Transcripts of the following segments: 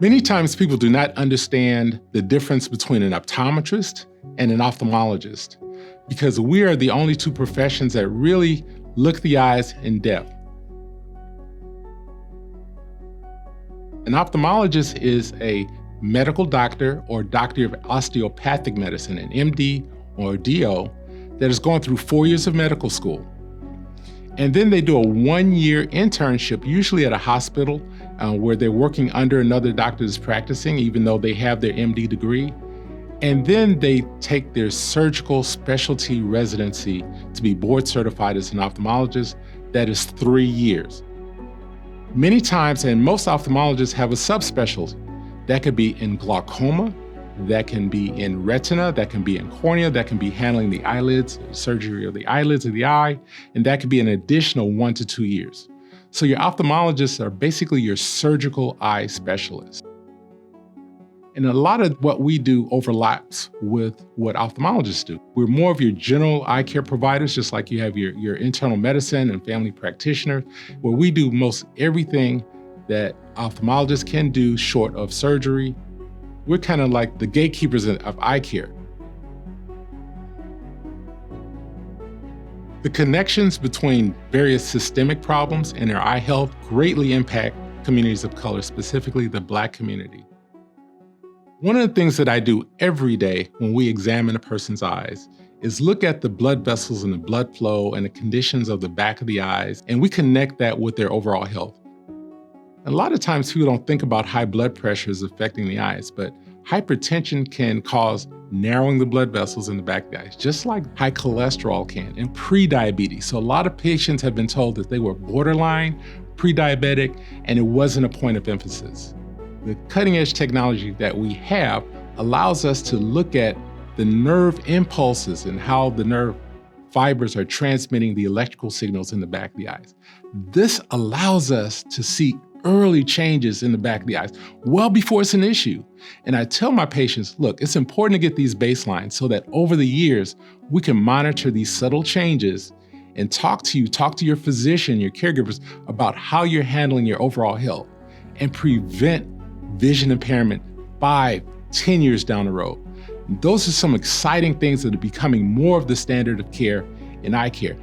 Many times people do not understand the difference between an optometrist and an ophthalmologist because we are the only two professions that really look the eyes in depth. An ophthalmologist is a medical doctor or doctor of osteopathic medicine, an MD or DO, that is going through 4 years of medical school. And then they do a 1-year internship, usually at a hospital where they're working under another doctor that's practicing, even though they have their MD degree. And then they take their surgical specialty residency to be board certified as an ophthalmologist. That is 3 years. Many times, and most ophthalmologists have a subspecialty. That could be in glaucoma, that can be in retina, that can be in cornea, that can be handling the eyelids, surgery of the eyelids of the eye, and that could be an additional 1 to 2 years. So your ophthalmologists are basically your surgical eye specialists. And a lot of what we do overlaps with what ophthalmologists do. We're more of your general eye care providers, just like you have your internal medicine and family practitioner, where we do most everything that ophthalmologists can do short of surgery. We're kind of like the gatekeepers of eye care. The connections between various systemic problems and their eye health greatly impact communities of color, specifically the Black community. One of the things that I do every day when we examine a person's eyes is look at the blood vessels and the blood flow and the conditions of the back of the eyes, and we connect that with their overall health. A lot of times people don't think about high blood pressure as affecting the eyes, but hypertension can cause narrowing the blood vessels in the back of the eyes, just like high cholesterol can, and pre-diabetes. So a lot of patients have been told that they were borderline, pre-diabetic, and it wasn't a point of emphasis. The cutting edge technology that we have allows us to look at the nerve impulses and how the nerve fibers are transmitting the electrical signals in the back of the eyes. This allows us to see early changes in the back of the eyes, well before it's an issue. And I tell my patients, look, it's important to get these baselines so that over the years, we can monitor these subtle changes and talk to your physician, your caregivers about how you're handling your overall health and prevent vision impairment 5-10 years down the road. And those are some exciting things that are becoming more of the standard of care in eye care.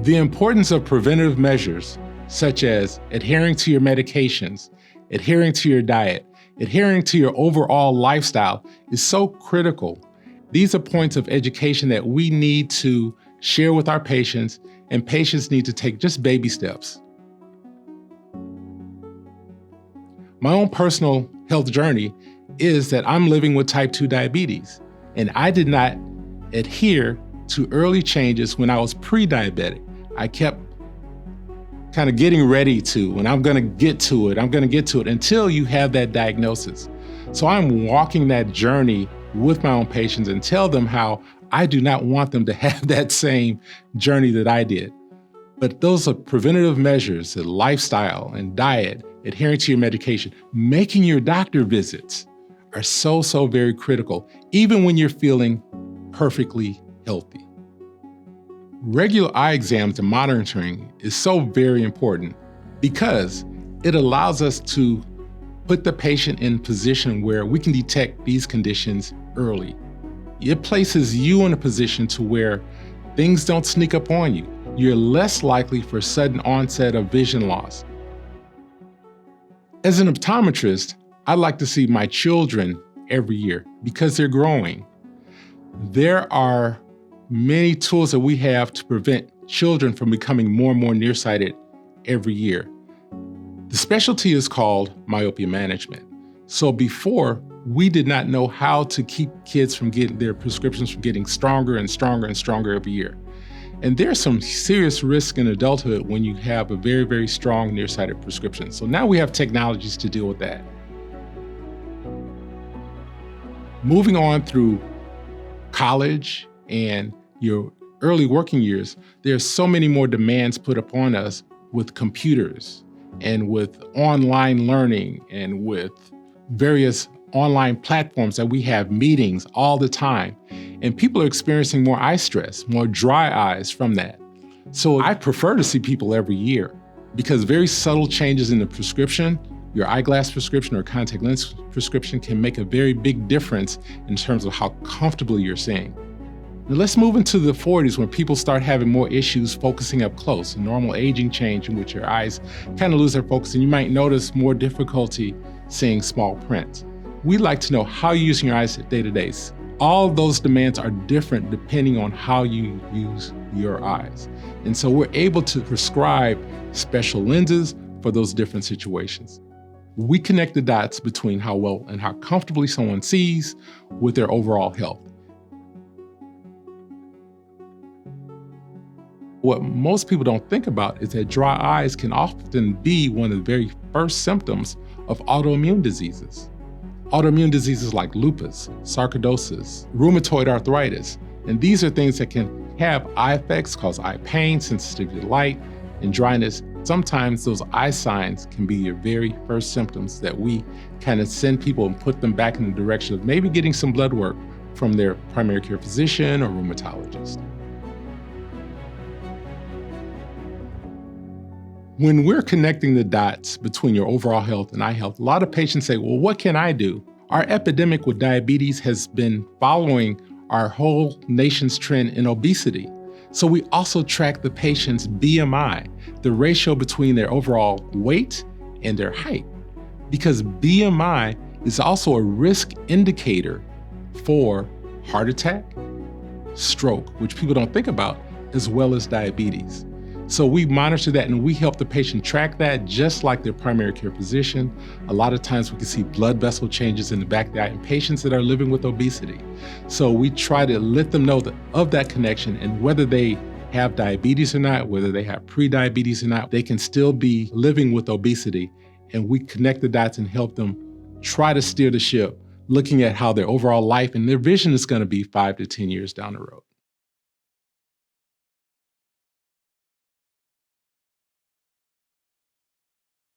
The importance of preventative measures, such as adhering to your medications, adhering to your diet, adhering to your overall lifestyle, is so critical. These are points of education that we need to share with our patients, and patients need to take just baby steps. My own personal health journey is that I'm living with type 2 diabetes, and I did not adhere to early changes when I was pre-diabetic. I kept kind of getting ready to, and I'm gonna get to it until you have that diagnosis. So I'm walking that journey with my own patients and tell them how I do not want them to have that same journey that I did. But those are preventative measures, the lifestyle and diet, adhering to your medication, making your doctor visits are so very critical, even when you're feeling perfectly healthy. Regular eye exams and monitoring is so very important because it allows us to put the patient in a position where we can detect these conditions early. It places you in a position to where things don't sneak up on you. You're less likely for sudden onset of vision loss. As an optometrist, I like to see my children every year because they're growing. There are many tools that we have to prevent children from becoming more and more nearsighted every year. The specialty is called myopia management. So before, we did not know how to keep kids from getting their prescriptions from getting stronger and stronger and stronger every year. And there's some serious risk in adulthood when you have a very strong nearsighted prescription. So now we have technologies to deal with that. Moving on through college and your early working years, there's so many more demands put upon us with computers and with online learning and with various online platforms that we have meetings all the time. And people are experiencing more eye stress, more dry eyes from that. So I prefer to see people every year because very subtle changes in the prescription Your eyeglass prescription or contact lens prescription can make a very big difference in terms of how comfortably you're seeing. Now let's move into the 40s when people start having more issues focusing up close, a normal aging change in which your eyes kind of lose their focus and you might notice more difficulty seeing small print. We'd like to know how you're using your eyes day to day. All those demands are different depending on how you use your eyes. And so we're able to prescribe special lenses for those different situations. We connect the dots between how well and how comfortably someone sees with their overall health. What most people don't think about is that dry eyes can often be one of the very first symptoms of autoimmune diseases. Autoimmune diseases like lupus, sarcoidosis, rheumatoid arthritis, and these are things that can have eye effects, cause eye pain, sensitivity to light, and dryness. Sometimes those eye signs can be your very first symptoms that we kind of send people and put them back in the direction of maybe getting some blood work from their primary care physician or rheumatologist. When we're connecting the dots between your overall health and eye health, a lot of patients say, well, what can I do? Our epidemic with diabetes has been following our whole nation's trend in obesity. So we also track the patient's BMI, the ratio between their overall weight and their height, because BMI is also a risk indicator for heart attack, stroke, which people don't think about, as well as diabetes. So we monitor that and we help the patient track that just like their primary care physician. A lot of times we can see blood vessel changes in the back of the eye in patients that are living with obesity. So we try to let them know of that connection, and whether they have diabetes or not, whether they have pre-diabetes or not, they can still be living with obesity. And we connect the dots and help them try to steer the ship, looking at how their overall life and their vision is going to be 5 to 10 years down the road.